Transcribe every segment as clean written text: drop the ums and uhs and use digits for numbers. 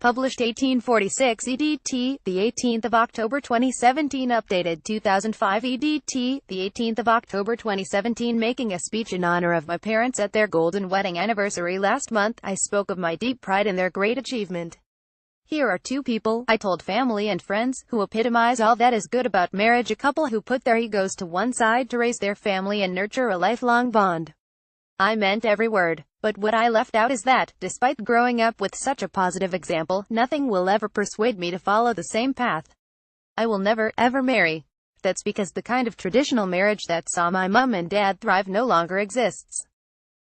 Published 1846 EDT, the 18th of October 2017. Updated 2005 EDT, the 18th of October 2017. Making a speech in honor of my parents at their golden wedding anniversary last month, I spoke of my deep pride in their great achievement. Here are two people, I told family and friends, who epitomize all that is good about marriage, a couple who put their egos to one side to raise their family and nurture a lifelong bond. I meant every word. But what I left out is that, despite growing up with such a positive example, nothing will ever persuade me to follow the same path. I will never, ever marry. That's because the kind of traditional marriage that saw my mum and dad thrive no longer exists.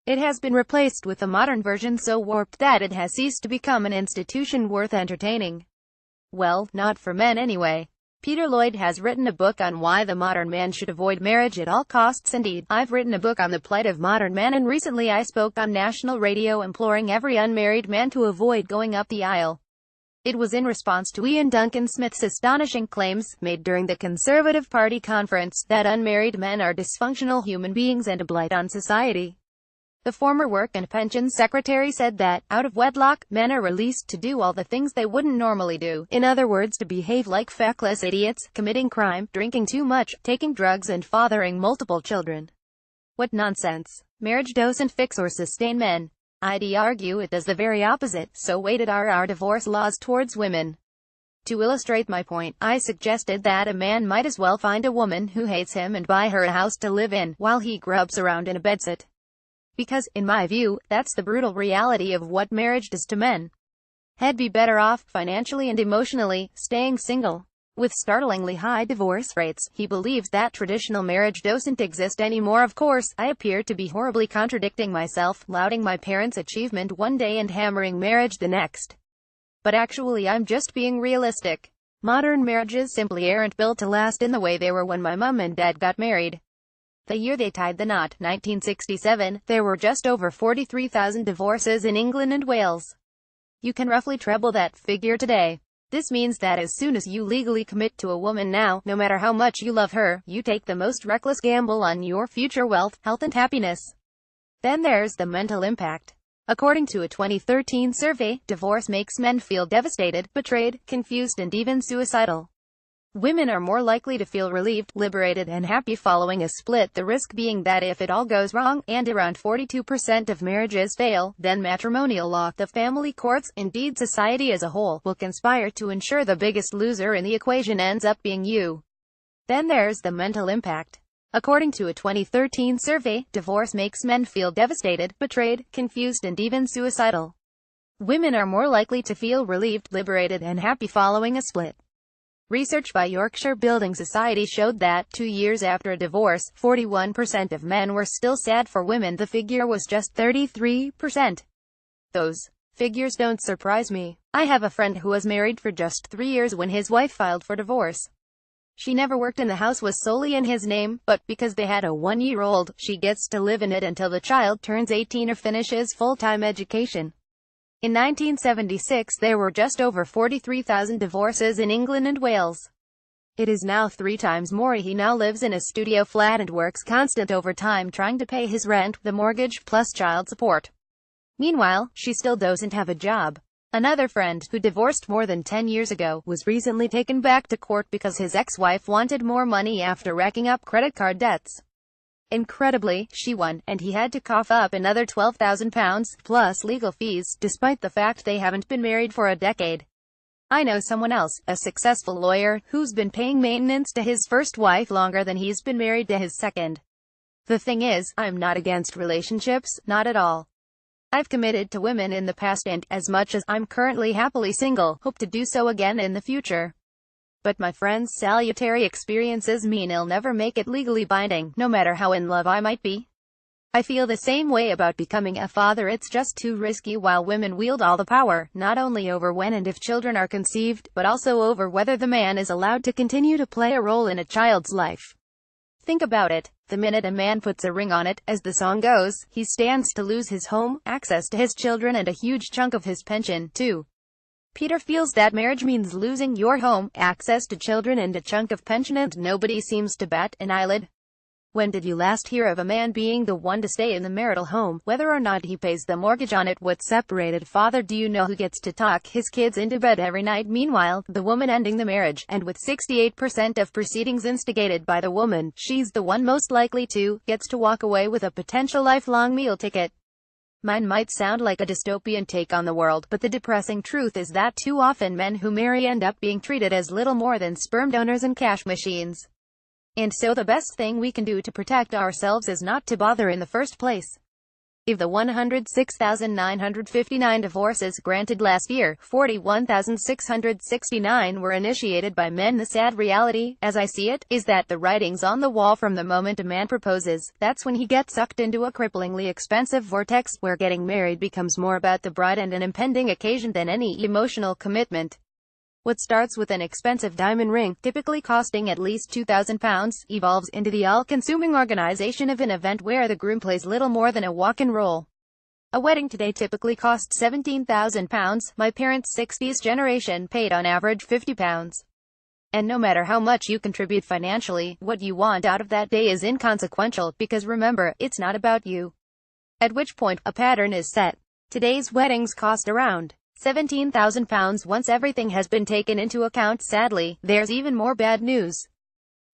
It has been replaced with a modern version so warped that it has ceased to become an institution worth entertaining. Well, not for men anyway. Lloyd has written a book on why the modern man should avoid marriage at all costs. Indeed, I've written a book on the plight of modern men, and recently I spoke on national radio imploring every unmarried man to avoid going up the aisle. It was in response to Ian Duncan Smith's astonishing claims, made during the Conservative Party conference, that unmarried men are dysfunctional human beings and a blight on society. The former Work and Pensions Secretary said that, out of wedlock, men are released to do all the things they wouldn't normally do. In other words, to behave like feckless idiots, committing crime, drinking too much, taking drugs and fathering multiple children. What nonsense. Marriage doesn't fix or sustain men. I'd argue it does the very opposite, so weighted are our divorce laws towards women. To illustrate my point, I suggested that a man might as well find a woman who hates him and buy her a house to live in, while he grubs around in a bedsit. Because, in my view, that's the brutal reality of what marriage does to men. He'd be better off, financially and emotionally, staying single. With startlingly high divorce rates, he believes that traditional marriage doesn't exist anymore. Of course, I appear to be horribly contradicting myself, lauding my parents' achievement one day and hammering marriage the next. But actually I'm just being realistic. Modern marriages simply aren't built to last in the way they were when my mum and dad got married. The year they tied the knot, 1967, there were just over 43,000 divorces in England and Wales. You can roughly treble that figure today. This means that as soon as you legally commit to a woman now, no matter how much you love her, you take the most reckless gamble on your future wealth, health and happiness. Then there's the mental impact. According to a 2013 survey, divorce makes men feel devastated, betrayed, confused and even suicidal. Women are more likely to feel relieved, liberated and happy following a split, the risk being that if it all goes wrong, and around 42% of marriages fail, then matrimonial law, the family courts, indeed society as a whole, will conspire to ensure the biggest loser in the equation ends up being you. Then there's the mental impact. According to a 2013 survey, divorce makes men feel devastated, betrayed, confused and even suicidal. Women are more likely to feel relieved, liberated and happy following a split. Research by Yorkshire Building Society showed that, 2 years after a divorce, 41% of men were still sad. For women the figure was just 33%. Those figures don't surprise me. I have a friend who was married for just 3 years when his wife filed for divorce. She never worked and the house was solely in his name, but because they had a 1-year-old, she gets to live in it until the child turns 18 or finishes full-time education. In 1976 there were just over 43,000 divorces in England and Wales. It is now 3 times more. He now lives in a studio flat and works constant overtime trying to pay his rent, the mortgage plus child support. Meanwhile, she still doesn't have a job. Another friend, who divorced more than 10 years ago, was recently taken back to court because his ex-wife wanted more money after racking up credit card debts. Incredibly, she won, and he had to cough up another £12,000, plus legal fees, despite the fact they haven't been married for a decade. I know someone else, a successful lawyer, who's been paying maintenance to his first wife longer than he's been married to his second. The thing is, I'm not against relationships, not at all. I've committed to women in the past and, as much as I'm currently happily single, hope to do so again in the future. But my friend's salutary experiences mean I'll never make it legally binding, no matter how in love I might be. I feel the same way about becoming a father. It's just too risky. While women wield all the power, not only over when and if children are conceived, but also over whether the man is allowed to continue to play a role in a child's life. Think about it. The minute a man puts a ring on it, as the song goes, he stands to lose his home, access to his children and a huge chunk of his pension, too. Peter feels that marriage means losing your home, access to children and a chunk of pension, and nobody seems to bat an eyelid. When did you last hear of a man being the one to stay in the marital home, whether or not he pays the mortgage on it? What separated father do you know who gets to tuck his kids into bed every night? Meanwhile, the woman ending the marriage, and with 68% of proceedings instigated by the woman, she's the one most likely to, gets to walk away with a potential lifelong meal ticket. Mine might sound like a dystopian take on the world, but the depressing truth is that too often men who marry end up being treated as little more than sperm donors and cash machines. And so the best thing we can do to protect ourselves is not to bother in the first place. Of the 106,959 divorces granted last year, 41,669 were initiated by men. The sad reality, as I see it, is that the writing's on the wall from the moment a man proposes. That's when he gets sucked into a cripplingly expensive vortex, where getting married becomes more about the bride and an impending occasion than any emotional commitment. What starts with an expensive diamond ring, typically costing at least £2,000, evolves into the all-consuming organization of an event where the groom plays little more than a walk-in role. A wedding today typically costs £17,000. My parents' 60s generation paid on average £50. And no matter how much you contribute financially, what you want out of that day is inconsequential, because remember, it's not about you. At which point, a pattern is set. Today's weddings cost around £17,000 once everything has been taken into account. Sadly, there's even more bad news.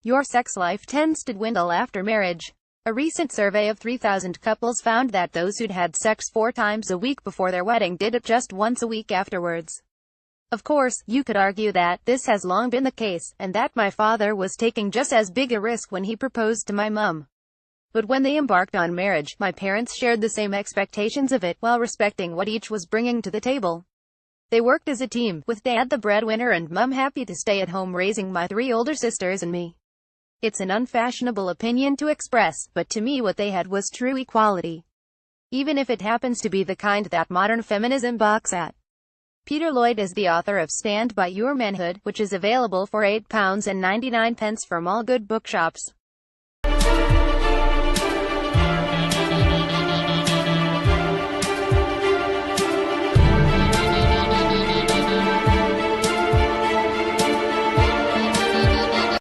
Your sex life tends to dwindle after marriage. A recent survey of 3,000 couples found that those who'd had sex 4 times a week before their wedding did it just once a week afterwards. Of course, you could argue that this has long been the case, and that my father was taking just as big a risk when he proposed to my mum. But when they embarked on marriage, my parents shared the same expectations of it, while respecting what each was bringing to the table. They worked as a team, with Dad the breadwinner and Mum happy to stay at home raising my 3 older sisters and me. It's an unfashionable opinion to express, but to me what they had was true equality. Even if it happens to be the kind that modern feminism balks at. Peter Lloyd is the author of Stand By Your Manhood, which is available for £8.99 from all good bookshops.